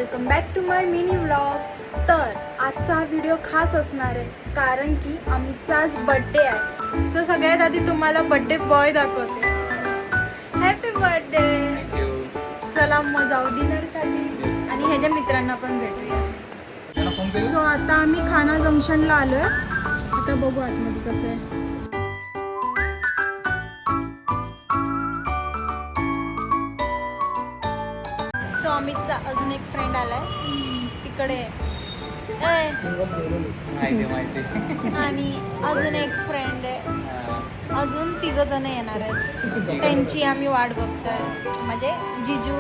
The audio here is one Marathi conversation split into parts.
Welcome back to my mini vlog. तर आजचा हा व्हिडिओ खास असणार आहे कारण की आमचाच बर्थडे आहे। सो सगळ्यात आधी तुम्हाला बर्थडे बॉय दाखवते। Happy birthday. चला मग जाऊ डिनरसाठी आणि ह्याच्या मित्रांना पण भेटूया। सो आता आम्ही खाना जंक्शनला आलोय। आता बघू आतमध्ये कसं आहे। सो अमितचा अजून एक फ्रेंड आलाय तिकडे आणि अजून एक फ्रेंड आहे। अजून 3 जण येणार आहेत, त्यांची आम्ही वाट बघतोय। म्हणजे जिजू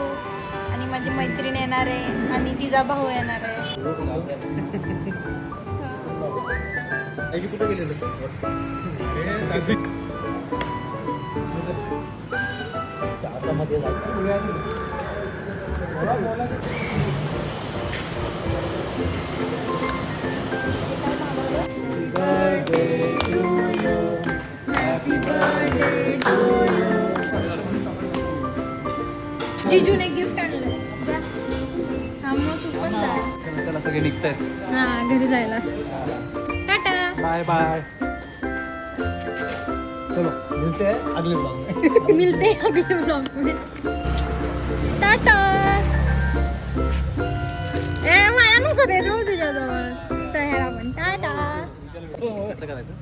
आणि माझी मैत्रीण येणार आहे आणि तिचा भाऊ येणार आहे। जिजूने गिफ्ट आणलं। जा मग तू पण जा। चला सगळे निघतायत हा घरी जायला। Tata bye bye. चलो मिलते हैं अगले ब्लॉग में। मिलते हैं अगले ब्लॉग में। टाटा। ए मला नको दे तू तुझ्याजवळ। चला पण टाटा। कसं करायचं